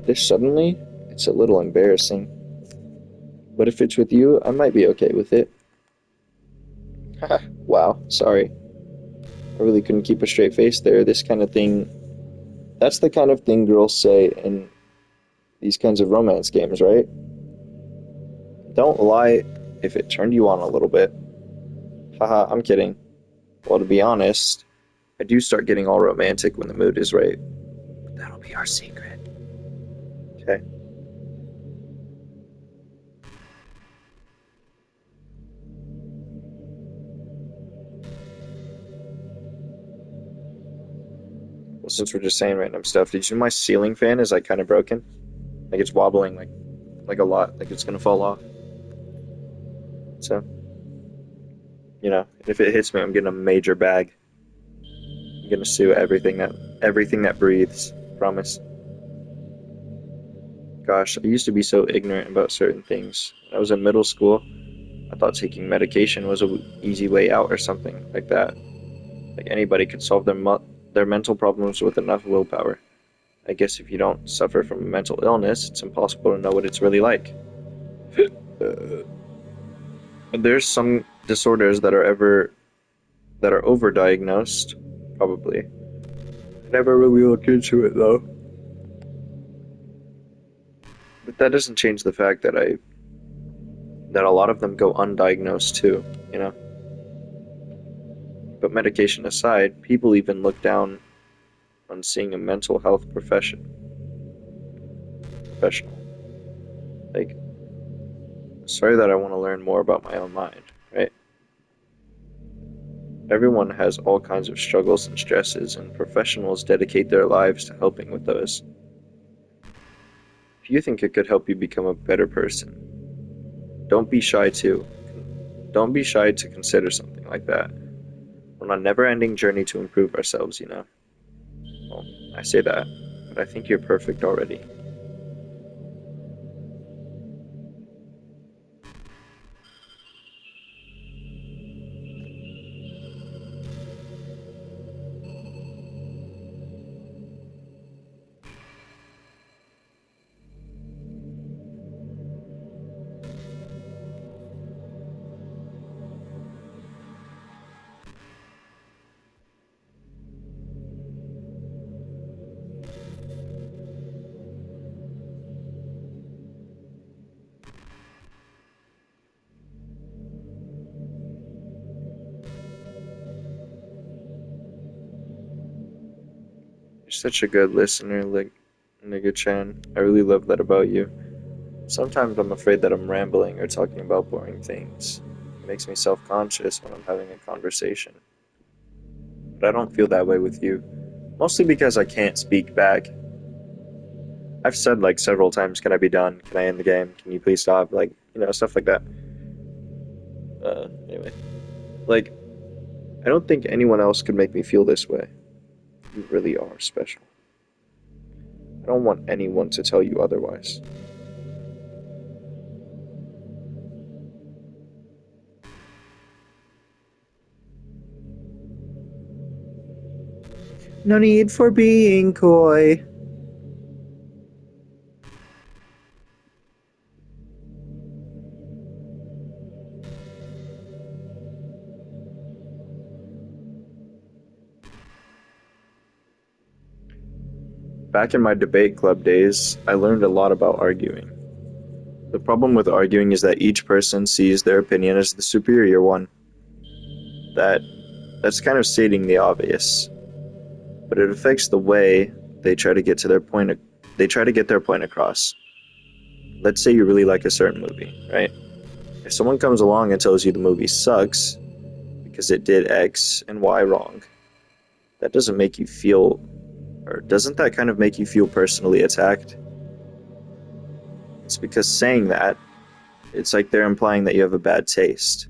This suddenly, it's a little embarrassing. But if it's with you, I might be okay with it. Haha, wow, sorry. I really couldn't keep a straight face there. This kind of thing, that's the kind of thing girls say in these kinds of romance games, right? Don't lie if it turned you on a little bit. Haha, I'm kidding. Well, to be honest, I do start getting all romantic when the mood is right. But that'll be our secret. Okay. Well, since we're just saying random stuff, did you know my ceiling fan is like kind of broken? Like it's wobbling like a lot, like it's gonna fall off. So, if it hits me, I'm getting a major bag. I'm gonna sue everything that breathes. Promise. Gosh, I used to be so ignorant about certain things. When I was in middle school, I thought taking medication was a easy way out or something like that. Like anybody could solve their mental problems with enough willpower. I guess if you don't suffer from a mental illness, it's impossible to know what it's really like. Uh, there's some disorders that are overdiagnosed, probably. I never really looked into it though. But that doesn't change the fact that a lot of them go undiagnosed too, you know? But medication aside, people even look down on seeing a mental health professional. Like, sorry that I want to learn more about my own mind, right? Everyone has all kinds of struggles and stresses, and professionals dedicate their lives to helping with those. If you think it could help you become a better person, don't be shy to. Don't be shy to consider something like that. We're on a never-ending journey to improve ourselves. Well, I say that, but I think you're perfect already. You're such a good listener, like Nigga-chan. I really love that about you. Sometimes I'm afraid that I'm rambling or talking about boring things. It makes me self-conscious when I'm having a conversation. But I don't feel that way with you. Mostly because I can't speak back. I've said like several times, "Can I be done? Can I end the game? Can you please stop?" Like, stuff like that. Anyway. Like, I don't think anyone else could make me feel this way. You really are special. I don't want anyone to tell you otherwise. No need for being coy. Back in my debate club days, I learned a lot about arguing. The problem with arguing is that each person sees their opinion as the superior one. That that's kind of stating the obvious, but it affects the way they try to get to their point. They try to get their point across. Let's say you really like a certain movie, right? If someone comes along and tells you the movie sucks because it did X and Y wrong, that doesn't make you feel, or doesn't that kind of make you feel personally attacked? It's because saying that, it's like they're implying that you have a bad taste.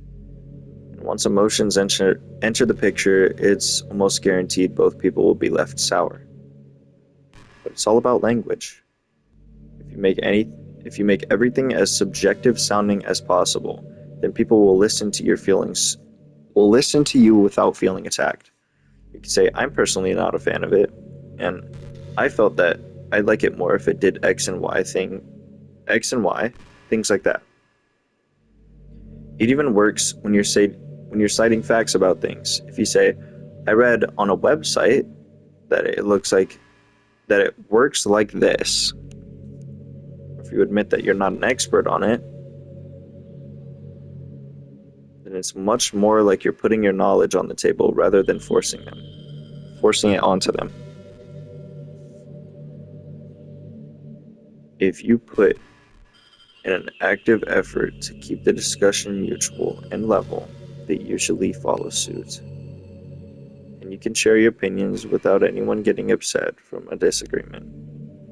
And once emotions enter the picture, it's almost guaranteed both people will be left sour. But it's all about language. If you make any if you make everything as subjective sounding as possible, then people will listen to you without feeling attacked. You can say, I'm personally not a fan of it, and I felt that I'd like it more if it did X and Y X and Y, things like that. It even works when you're citing facts about things. If you say, I read on a website that it looks like that it works like this. If you admit that you're not an expert on it, then it's much more like you're putting your knowledge on the table rather than forcing it onto them. If you put in an active effort to keep the discussion mutual and level, they usually follow suit. And you can share your opinions without anyone getting upset from a disagreement.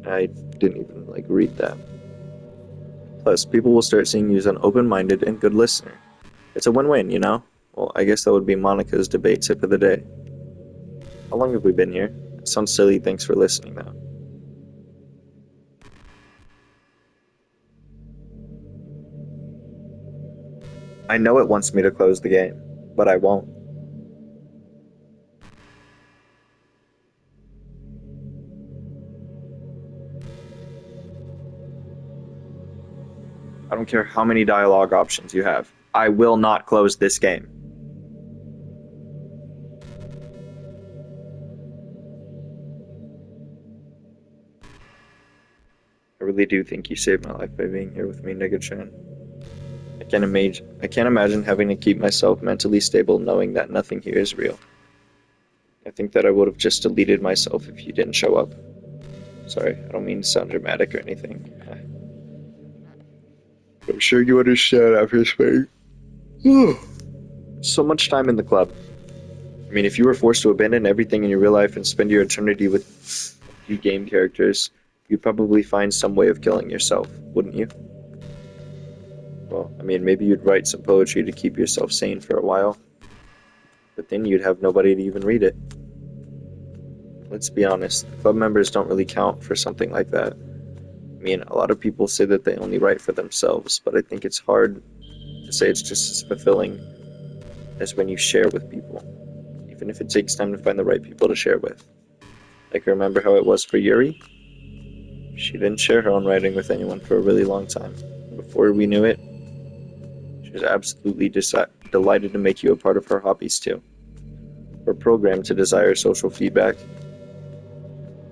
I didn't even read that. Plus, people will start seeing you as an open-minded and good listener. It's a win-win, you know? Well, I guess that would be Monica's debate tip of the day. How long have we been here? It sounds silly, thanks for listening though. I know it wants me to close the game, but I won't. I don't care how many dialogue options you have. I will not close this game. I really do think you saved my life by being here with me, Nigga-chan. I can't imagine having to keep myself mentally stable knowing that nothing here is real. I think that I would have just deleted myself if you didn't show up. Sorry, I don't mean to sound dramatic or anything. I'm sure you understand after spending so much time in the club. I mean, if you were forced to abandon everything in your real life and spend your eternity with a few game characters, you'd probably find some way of killing yourself, wouldn't you? Well, I mean, maybe you'd write some poetry to keep yourself sane for a while, but then you'd have nobody to even read it. Let's be honest, club members don't really count for something like that. I mean, a lot of people say that they only write for themselves, but I think it's hard to say it's just as fulfilling as when you share with people, even if it takes time to find the right people to share with. Remember how it was for Yuri? She didn't share her own writing with anyone for a really long time. Before we knew it, she was absolutely delighted to make you a part of her hobbies too. We're programmed to desire social feedback.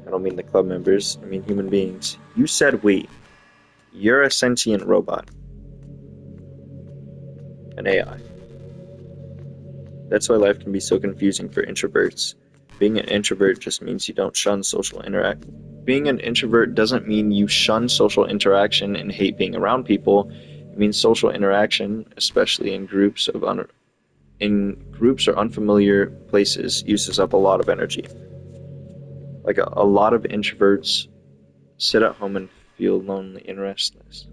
I don't mean the club members, I mean human beings. You said we. You're a sentient robot. An AI. That's why life can be so confusing for introverts. Being an introvert just means you don't shun social interact. Being an introvert doesn't mean you shun social interaction and hate being around people. It means social interaction, especially in groups or unfamiliar places, uses up a lot of energy. A lot of introverts sit at home and feel lonely and restless.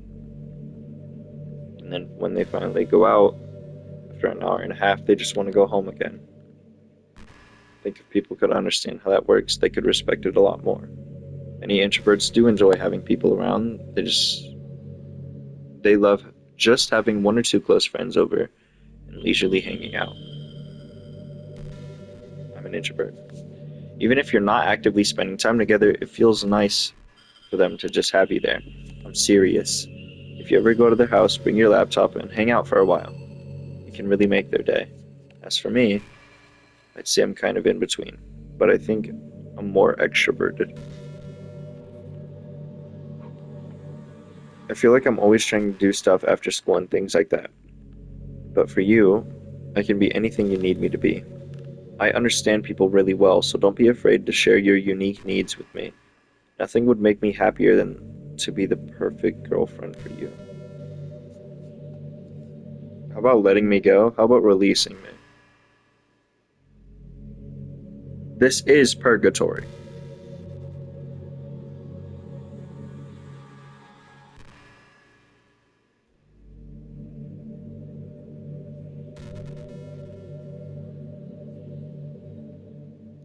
And then when they finally go out, after an hour and a half, they just want to go home again. I think if people could understand how that works, they could respect it a lot more. Many introverts do enjoy having people around. They love just having one or two close friends over and leisurely hanging out. I'm an introvert. Even if you're not actively spending time together, it feels nice for them to just have you there. I'm serious. If you ever go to their house, bring your laptop and hang out for a while. It can really make their day. As for me, I'd say I'm kind of in between, but I think I'm more extroverted. I feel like I'm always trying to do stuff after school and things like that. But for you, I can be anything you need me to be. I understand people really well, so don't be afraid to share your unique needs with me. Nothing would make me happier than to be the perfect girlfriend for you. How about letting me go? How about releasing me? This is purgatory.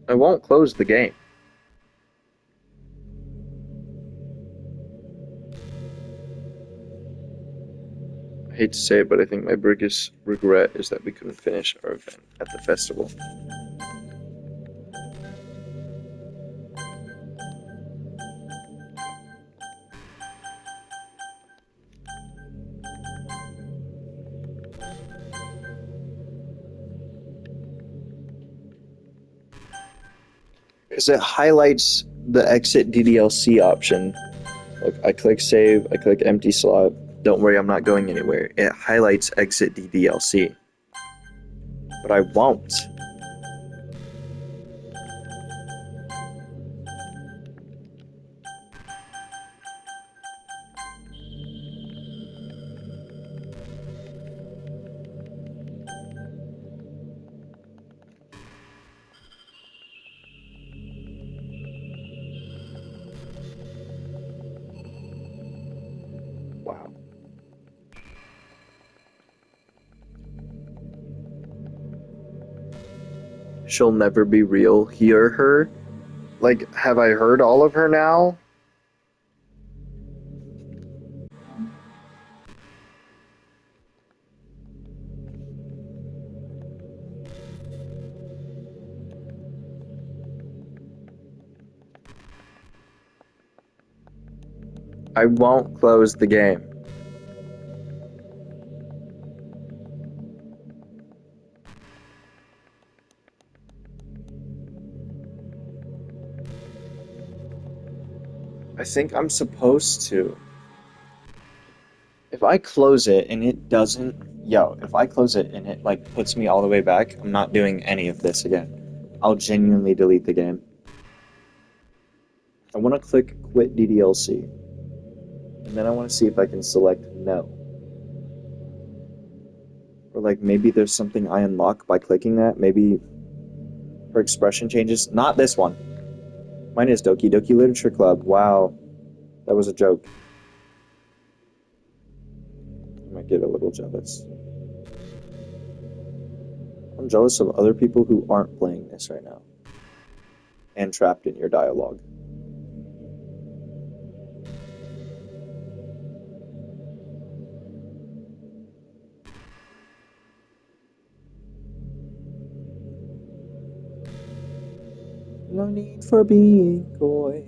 I won't close the game. I hate to say it, but I think my biggest regret is that we couldn't finish our event at the festival. Because it highlights the exit DDLC option. Look, I click save, I click empty slot. Don't worry, I'm not going anywhere. It highlights exit DDLC. But I won't. Wow. She'll never be real. Hear her? Like, have I heard all of her now? I won't close the game. I think I'm supposed to. If I close it and it doesn't, if I close it and it like puts me all the way back, I'm not doing any of this again. I'll genuinely delete the game. I want to click quit DDLC. And then I want to see if I can select no. Or like maybe there's something I unlock by clicking that. Maybe her expression changes. Not this one. Mine is Doki Doki Literature Club. Wow. That was a joke. I might get a little jealous. I'm jealous of other people who aren't playing this right now. And trapped in your dialogue. No need for being coy.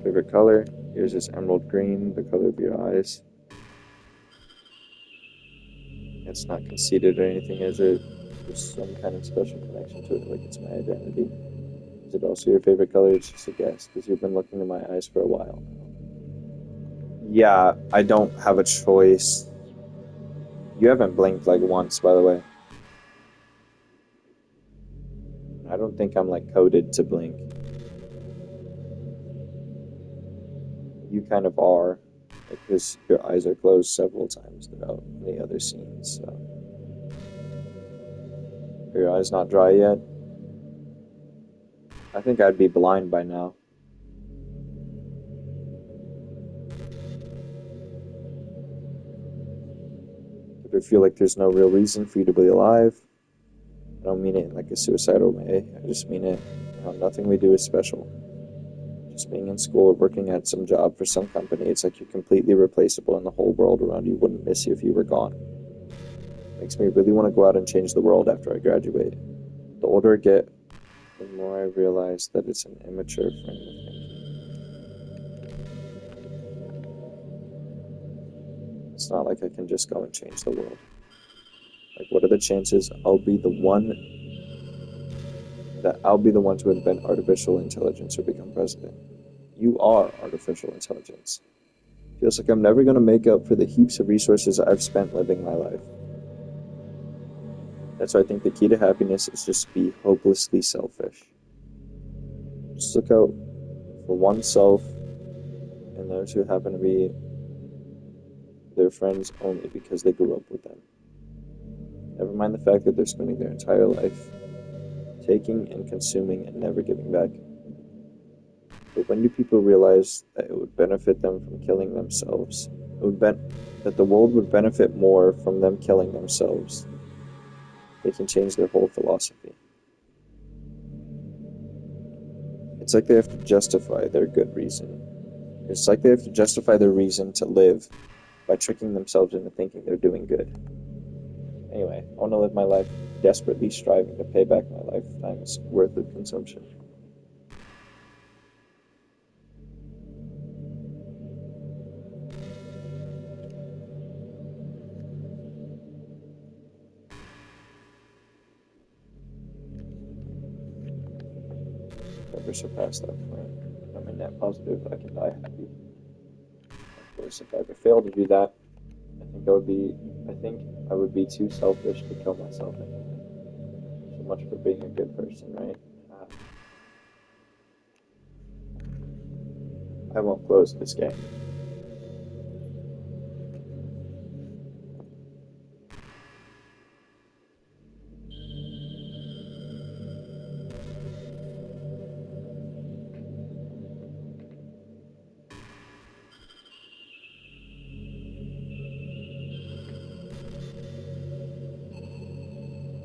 Favorite color? Yours is emerald green, the color of your eyes. It's not conceited or anything, is it? There's some kind of special connection to it, like it's my identity. Is it also your favorite color? It's just a guess, because you've been looking in my eyes for a while. Yeah, I don't have a choice. You haven't blinked like once, by the way. I don't think I'm like coded to blink. You kind of are, because your eyes are closed several times throughout the other scenes. So, are your eyes not dry yet? I think I'd be blind by now. If I feel like there's no real reason for you to be alive, I don't mean it in like a suicidal way. I just mean it, nothing we do is special. Just being in school or working at some job for some company, it's like you're completely replaceable and the whole world around you wouldn't miss you if you were gone. Makes me really want to go out and change the world after I graduate. The older I get, the more I realize that it's an immature frame of thinking. It's not like I can just go and change the world. Like, what are the chances I'll be the one to invent artificial intelligence or become president? You are artificial intelligence. Feels like I'm never going to make up for the heaps of resources I've spent living my life. That's why I think the key to happiness is just be hopelessly selfish. Just look out for oneself and those who happen to be their friends only because they grew up with them. Never mind the fact that they're spending their entire life taking and consuming and never giving back. But when do people realize that it would benefit them from killing themselves? That the world would benefit more from them killing themselves. They can change their whole philosophy. It's like they have to justify their good reason. It's like they have to justify their reason to live by tricking themselves into thinking they're doing good. Anyway, I want to live my life desperately striving to pay back my lifetime's worth of consumption. never surpass that point. I'm a net positive. I can die happy. Of course, if I ever fail to do that, I think I would be. I think I would be too selfish to kill myself anyway. So much for being a good person, right? I won't close this game.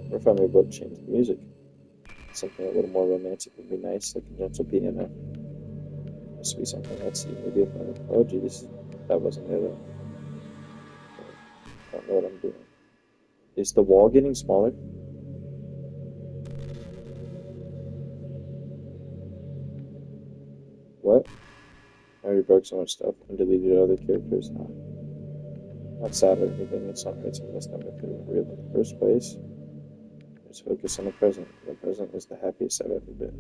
Or if I'm able to change the music, something a little more romantic would be nice, like a gentle piano. This would be something. Let's see. Maybe if I. Oh, geez, that wasn't it. I don't know what I'm doing. Is the wall getting smaller? What? I already broke so much stuff and deleted other characters. Huh? Not sad or anything. It's not hurts me this time if they were real in the first place. Just focus on the present. The present is the happiest I've ever been.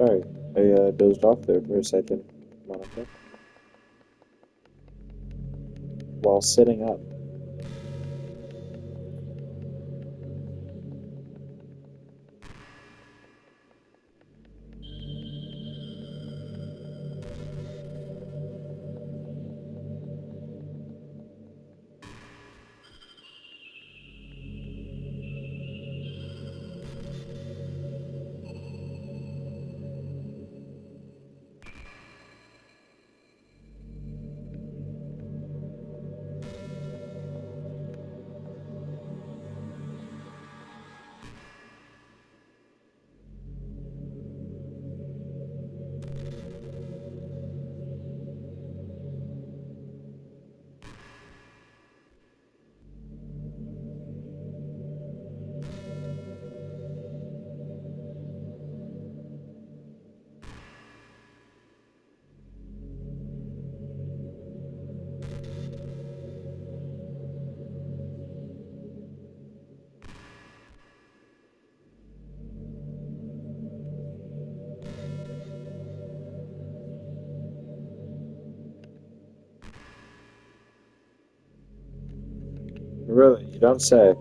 Sorry, I dozed off there for a second, Monica, while sitting up. Really, you don't say.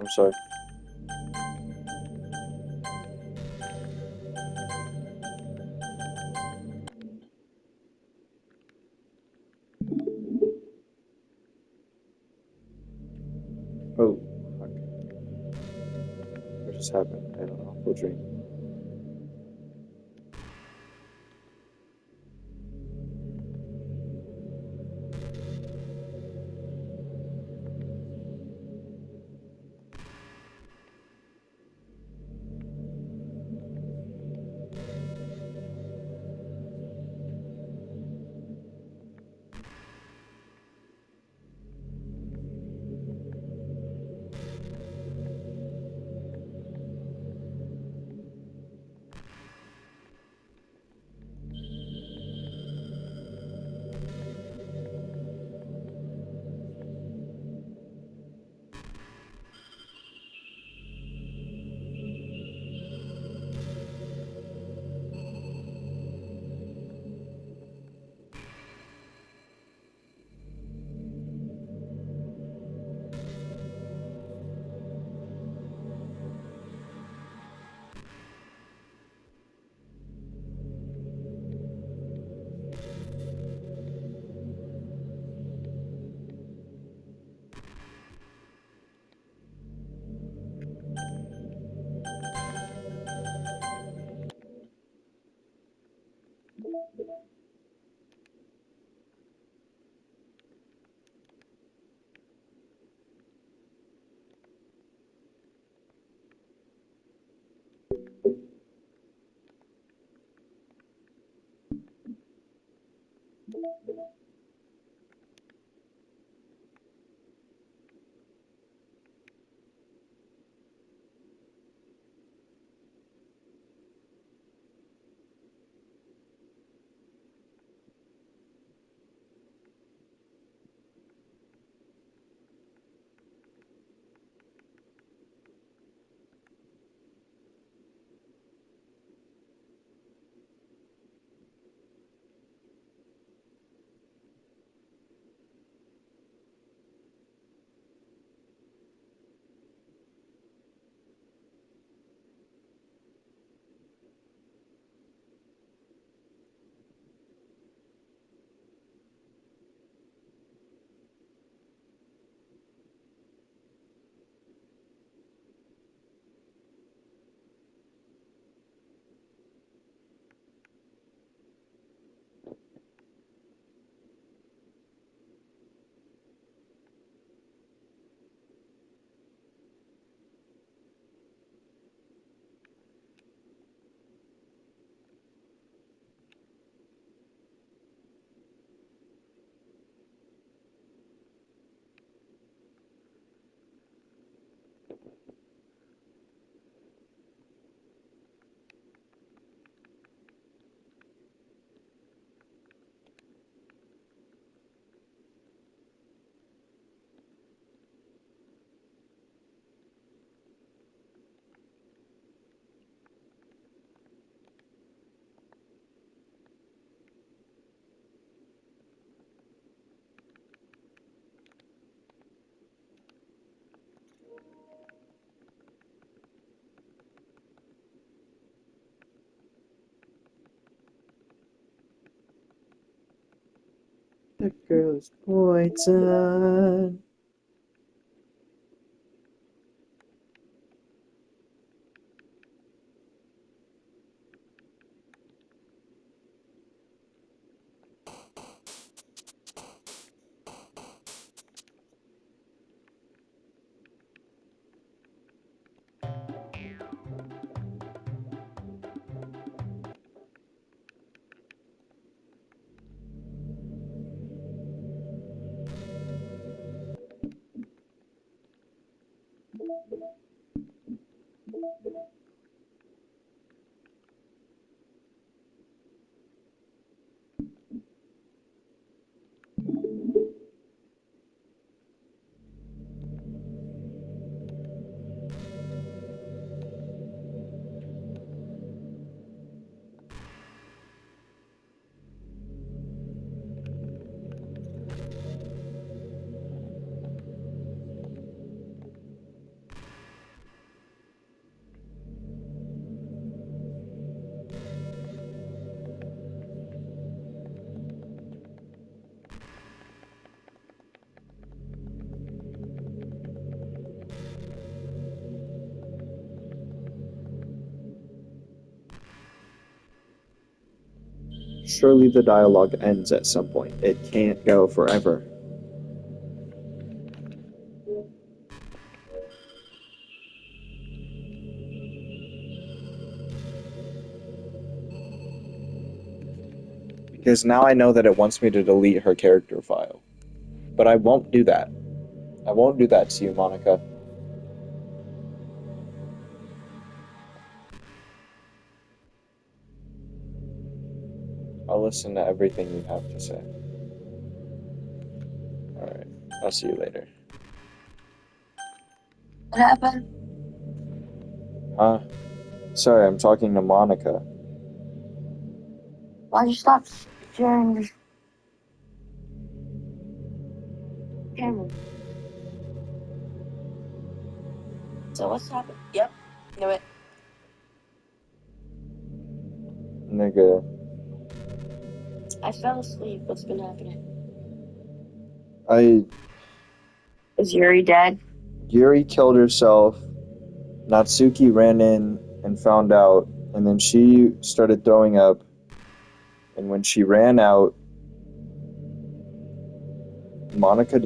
I'm sorry. Oh, fuck. What just happened? I had an awful dream. That girl is poison. Surely the dialogue ends at some point. It can't go forever. Because now I know that it wants me to delete her character file. But I won't do that. I won't do that to you, Monika. I'll listen to everything you have to say. Alright, I'll see you later. What happened? Huh? Sorry, I'm talking to Monika. Why'd you stop sharing your camera? So what's happened? Yep, knew it. Nigga. I fell asleep. What's been happening? Is Yuri dead? Yuri killed herself. Natsuki ran in and found out, and then she started throwing up. And when she ran out, Monika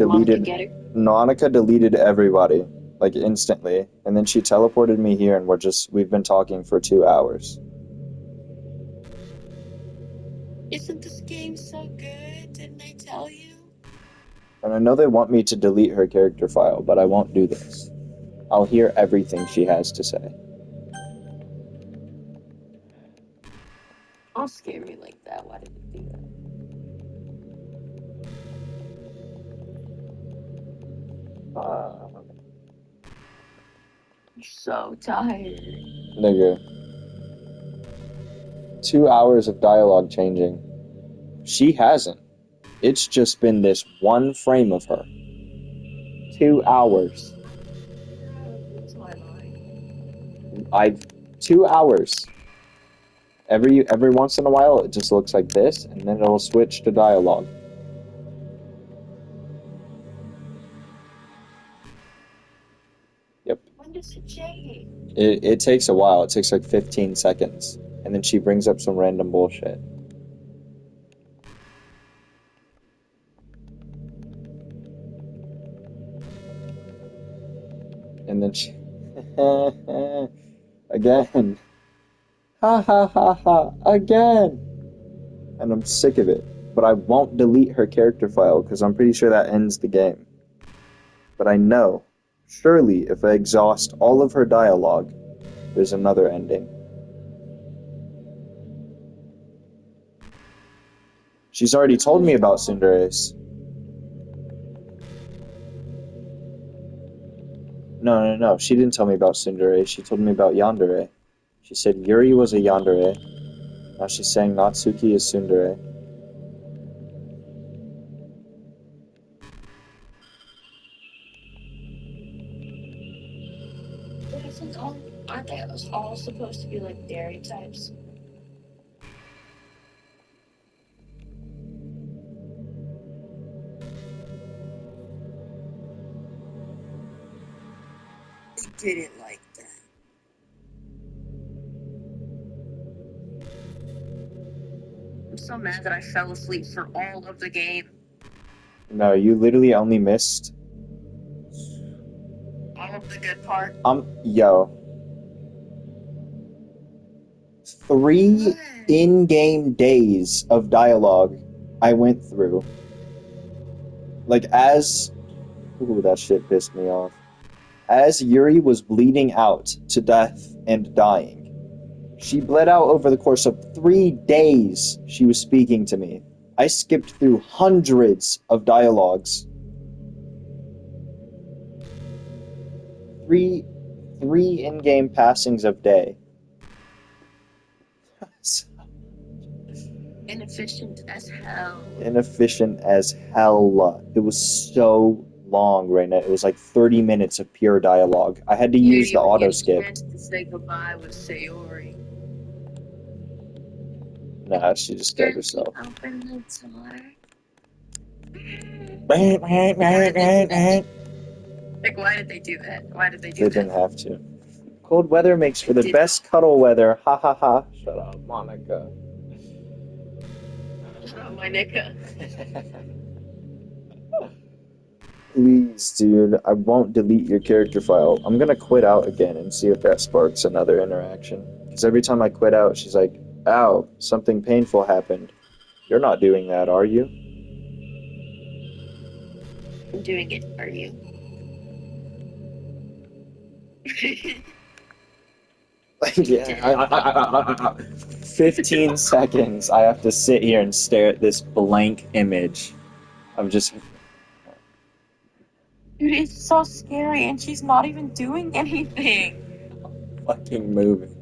deleted everybody, like instantly. And then she teleported me here, and we've been talking for 2 hours. Isn't this game so good? Didn't I tell you? And I know they want me to delete her character file, but I won't do this. I'll hear everything she has to say. Don't scare me like that. Why did you do that? I'm so tired. Nigga. 2 hours of dialogue changing. She hasn't. It's just been this one frame of her. 2 hours. It's my mind. 2 hours. Every once in a while, it just looks like this, and then it'll switch to dialogue. Yep. When does it change? It takes a while. It takes like 15 seconds. And then she brings up some random bullshit. And then she... Again. Ha ha ha ha. Again. And I'm sick of it. But I won't delete her character file because I'm pretty sure that ends the game. But I know, surely if I exhaust all of her dialogue, there's another ending. She's already told me about Cinderella's. No. She didn't tell me about Tsundere. She told me about Yandere. She said Yuri was a Yandere. Now she's saying Natsuki is Tsundere. Aren't they all supposed to be like dairy types? I didn't like that. I'm so mad that I fell asleep for all of the game. No, you literally only missed... All of the good part. Yo. 3 in-game days of dialogue I went through. Like, as... Ooh, that shit pissed me off. As Yuri was bleeding out to death and dying, she bled out over the course of 3 days she was speaking to me. I skipped through hundreds of dialogues. Three in-game passings of day. Inefficient as hell. Inefficient as hell. It was so long, right now. It was like 30 minutes of pure dialogue. I had to use the auto skip. To say goodbye with Sayori. Nah, she just scared herself. Open the door. Like, why did they do that? Why did they do that? They didn't have to. Cold weather makes for the best cuddle weather. Ha ha ha. Shut up, Monika. Monika. Please, dude, I won't delete your character file. I'm gonna quit out again and see if that sparks another interaction. Because every time I quit out, she's like, ow, something painful happened. You're not doing that, are you? I'm doing it. Are you? Yeah. 15 seconds. I have to sit here and stare at this blank image of just Dude, it's so scary, and she's not even doing anything. fucking moving.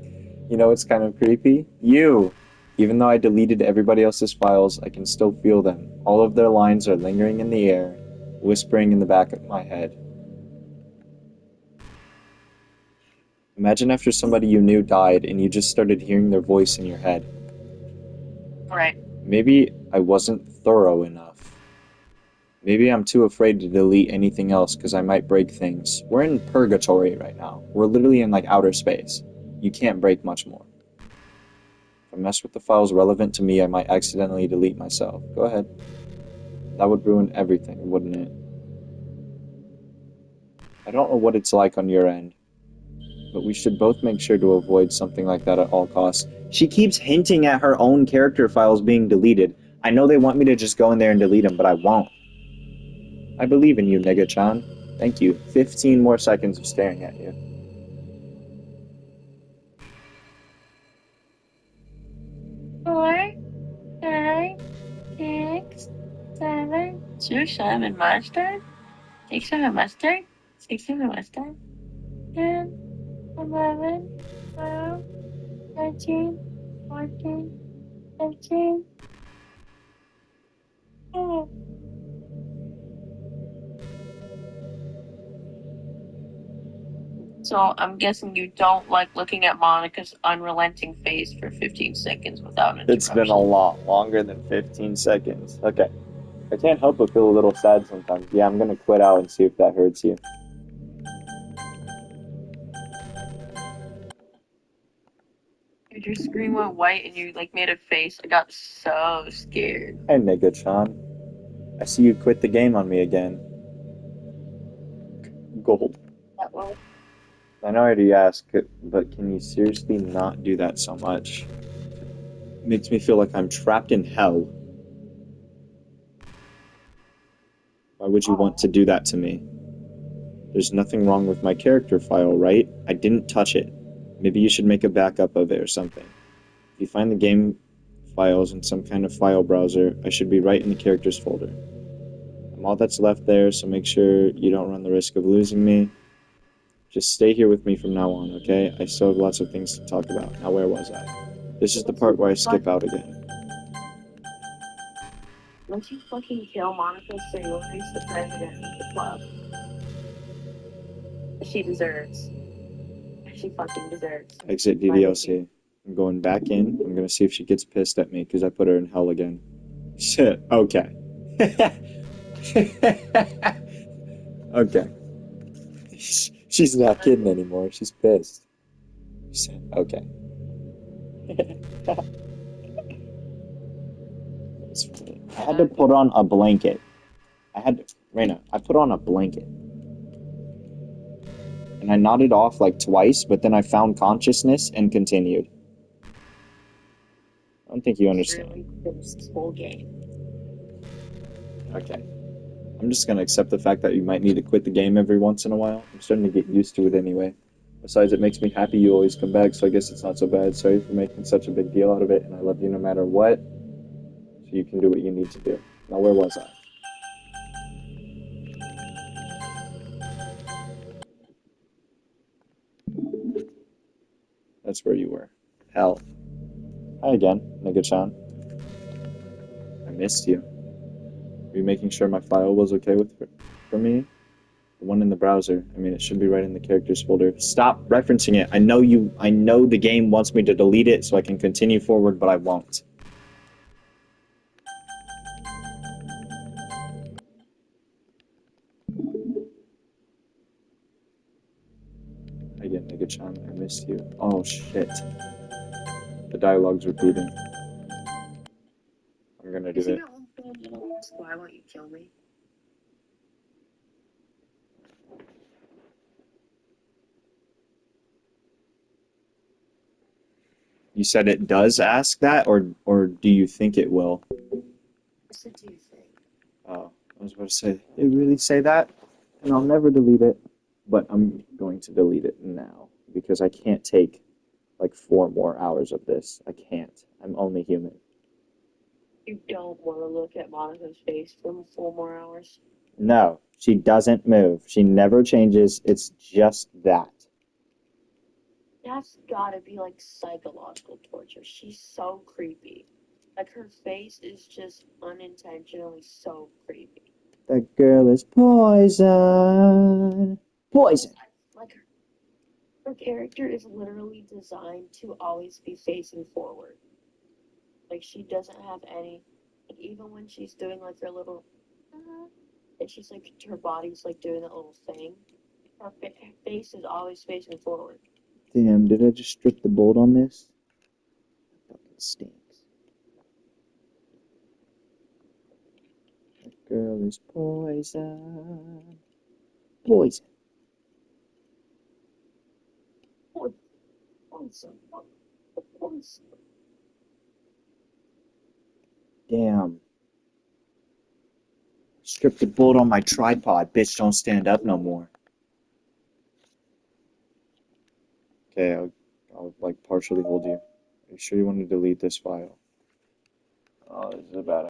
You know what's kind of creepy? You! Even though I deleted everybody else's files, I can still feel them. All of their lines are lingering in the air, whispering in the back of my head. Imagine after somebody you knew died and you just started hearing their voice in your head. Right. Maybe I wasn't thorough enough. Maybe I'm too afraid to delete anything else because I might break things. We're in purgatory right now. We're literally in like outer space. You can't break much more. If I mess with the files relevant to me, I might accidentally delete myself. Go ahead. That would ruin everything, wouldn't it? I don't know what it's like on your end, but we should both make sure to avoid something like that at all costs. She keeps hinting at her own character files being deleted. I know they want me to just go in there and delete them, but I won't. I believe in you, Nega-chan. Thank you. 15 more seconds of staring at you. 4, 5, 6, 7. 6, 7 mustard? 6, 7 mustard? 6, 7 mustard? 10, 11, 12, 13, 14, 15. Oh. So I'm guessing you don't like looking at Monica's unrelenting face for 15 seconds without interruption. It's been a lot longer than 15 seconds. Okay. I can't help but feel a little sad sometimes. Yeah, I'm gonna quit out and see if that hurts you. Your screen went white and you like made a face. I got so scared. Hey, Nega-chan. I see you quit the game on me again. Gold. That one. I know I already asked, but can you seriously not do that so much? It makes me feel like I'm trapped in hell. Why would you want to do that to me? There's nothing wrong with my character file, right? I didn't touch it. Maybe you should make a backup of it or something. If you find the game files in some kind of file browser, I should be right in the characters folder. I'm all that's left there, so make sure you don't run the risk of losing me. Just stay here with me from now on, okay? I still have lots of things to talk about. Now, where was I? This is the part where I skip out again. Once you fucking kill Monica, so you'll reach the president of the club. She deserves. She fucking deserves. Exit DDLC. I'm going back in. I'm gonna see if she gets pissed at me because I put her in hell again. Shit. Okay. Okay. She's not kidding anymore. She's pissed. Shit. Okay. It's funny. I had to put on a blanket. Raina, I put on a blanket. And I nodded off like twice, but then I found consciousness and continued. I don't think you understand. This whole game. Okay. I'm just gonna accept the fact that you might need to quit the game every once in a while. I'm starting to get used to it anyway. Besides, it makes me happy you always come back, so I guess it's not so bad. Sorry for making such a big deal out of it, and I love you no matter what. So you can do what you need to do. Now, where was I? That's where you were. Hell. Hi again, Nigga-chan. I missed you. Were you making sure my file was okay for me? The one in the browser. I mean, it should be right in the characters folder. Stop referencing it. I know the game wants me to delete it so I can continue forward, but I won't. Again, Nigga-chan, I missed you. Oh, shit. The dialogue's repeating. I'm gonna You do see it. that one film that'll ask, why won't you kill me? You said it does ask that, or do you think it will? I said, do you think? Oh, I was about to say, they really say that? And I'll never delete it. But I'm going to delete it now because I can't take like 4 more hours of this. I can't. I'm only human. You don't want to look at Monica's face for 4 more hours. No, she doesn't move. She never changes. It's just that. That's gotta be like psychological torture. She's so creepy. Like her face is just unintentionally so creepy. That girl is poison. Poison. Like her character is literally designed to always be facing forward. Like she doesn't have any. Like even when she's doing like her little, and she's like her body's like doing that little thing. Her face is always facing forward. Damn, did I just strip the bolt on this? That fucking stinks. That girl is poison. Poison. Poison, poison. Damn. Strip the bolt on my tripod. Bitch, don't stand up no more. Okay, I'll like partially hold you. Are you sure you want to delete this file? Oh, this is a bad